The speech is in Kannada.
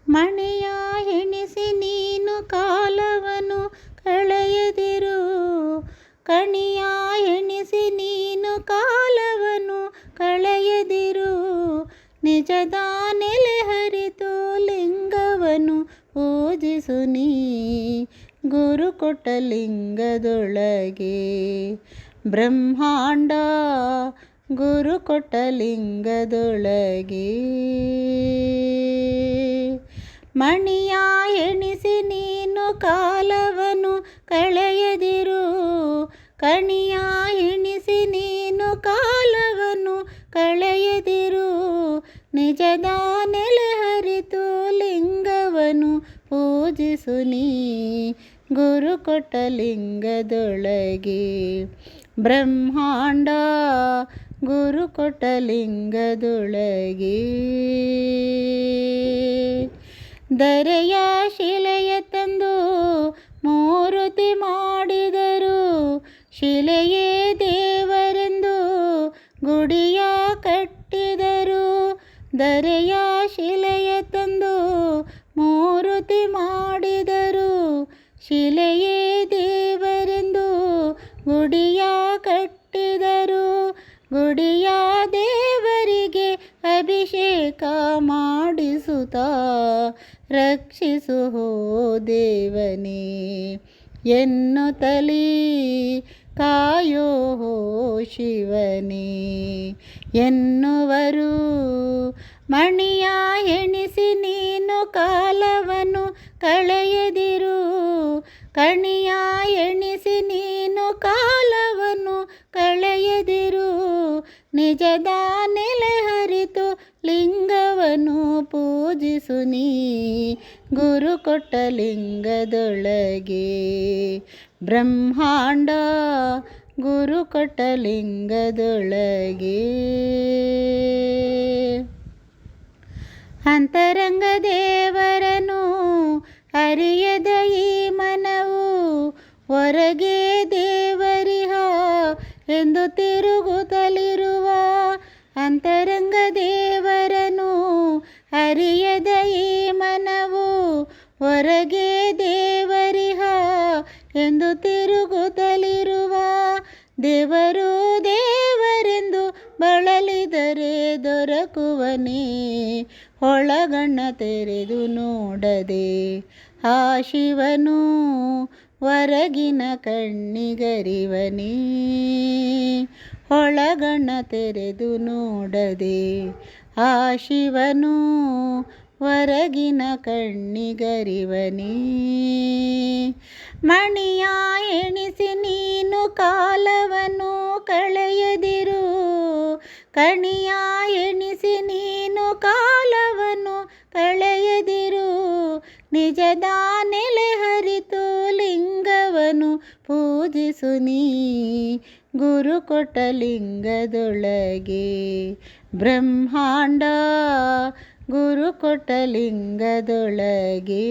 ಮಣೆಯ ಎಣಿಸಿ ನೀನು ಕಾಲವನ್ನು ಕಳೆಯದಿರು. ಕಣಿಯ ಎಣಿಸಿ ನೀನು ಕಾಲವನ್ನು ಕಳೆಯದಿರು. ನಿಜದ ನೆಲೆ ಹರಿತು ಲಿಂಗವನ್ನು ಪೂಜಿಸು ನೀ. ಗುರು ಕೊಟ್ಟ ಲಿಂಗದೊಳಗೆ ಬ್ರಹ್ಮಾಂಡ ಗುರು ಕೊಟ್ಟ ಲಿಂಗದೊಳಗೆ. ಮಣಿಯ ಎಣಿಸಿ ನೀನು ಕಾಲವನ್ನು ಕಳೆಯದಿರು. ಕಣಿಯ ಎಣಿಸಿ ನೀನು ಕಾಲವನ್ನು ಕಳೆಯದಿರು. ನಿಜದ ನೆಲೆ ಹರಿತು ಲಿಂಗವನ್ನು ಪೂಜಿಸು ನೀ. ಗುರು ಕೊಟ್ಟ ಲಿಂಗದೊಳಗೆ ಬ್ರಹ್ಮಾಂಡ ಗುರು ಕೊಟ್ಟ ಲಿಂಗದೊಳಗೆ. ಧರೆಯ ಶಿಲೆಯ ತಂದು ಮೂರುತಿ ಮಾಡಿದರು. ಶಿಲೆಯೇ ದೇವರೆಂದು ಗುಡಿಯ ಕಟ್ಟಿದರು. ಧರೆಯ ಶಿಲೆಯ ತಂದು ಮೂರುತಿ ಮಾಡಿದರು. ಶಿಲೆಯೇ ದೇವರೆಂದು ಗುಡಿಯ ಕಟ್ಟಿದರು. ಗುಡಿಯ ದೇವರಿಗೆ ಅಭಿಷೇಕ ಮಾಡಿಸುತ್ತಾ ರಕ್ಷಿಸು ಹೋ ದೇವನೇ ಎನ್ನುತ್ತಲೀ ಕಾಯೋ ಹೋ ಶಿವನೇ ಎನ್ನುವರು. ಮಣಿಯ ಎಣಿಸಿ ನೀನು ಕಾಲವನ್ನು ಕಳೆಯದಿರು. ಕಣಿಯ ಎಣಿಸಿ ನೀನು ಕಾಲವನ್ನು ಕಳೆಯದಿರು. ನಿಜದ ನೆಲೆ ಹರಿತು ಲಿಂಗವನ್ನು ಪೂಜಿಸು ನೀ. ಗುರು ಕೊಟ್ಟ ಲಿಂಗದೊಳಗೆ ಬ್ರಹ್ಮಾಂಡ ಗುರು ಕೊಟ್ಟ ಲಿಂಗದೊಳಗೆ. ಅಂತರಂಗ ದೇವರನು ಅರಿಯದ ಈ ಮನವು ಹೊರಗೆ ದೇವರಿಹ ಎಂದು ತಿರುಗುತ್ತಲಿರುವ. ಅಂತರಂಗ ದೇವರನು ಅರಿಯದ ಈ ಮನವು ಹೊರಗೆ ದೇವರಿಹ ಎಂದು ತಿರುಗುತ್ತಲಿರುವ. ದೇವರು ದೇವರೆಂದು ಬಳಲಿದರೆ ದೊರಕುವನೇ. ಒಳಗಣ್ಣ ತೆರೆದು ನೋಡದೆ ಆ ಶಿವನು ಹೊರಗಿನ ಕಣ್ಣಿಗರಿವನೇ. ಒಳಗಣ್ಣ ತೆರೆದು ನೋಡದೆ ಆ ಶಿವನು ಹೊರಗಿನ ಕಣ್ಣಿಗರಿವನೇ. ಮಣಿಯ ಎಣಿಸಿ ನೀನು ಕಾಲವನ್ನು ಕಳೆಯದಿರು. ಕಣಿಯ ಎಣಿಸಿ ನೀನು ಕಾಲವನ್ನು ಕಳೆಯದಿರು. ನಿಜದ ನೆಲೆ ಹರಿತು ಲಿಂಗವನ್ನು ಪೂಜಿಸು ನೀ. ಗುರು ಕೊಟ್ಟ ಲಿಂಗದೊಳಗೆ ಬ್ರಹ್ಮಾಂಡ ಗುರು ಕೊಟ್ಟ ಲಿಂಗದೊಳಗೆ.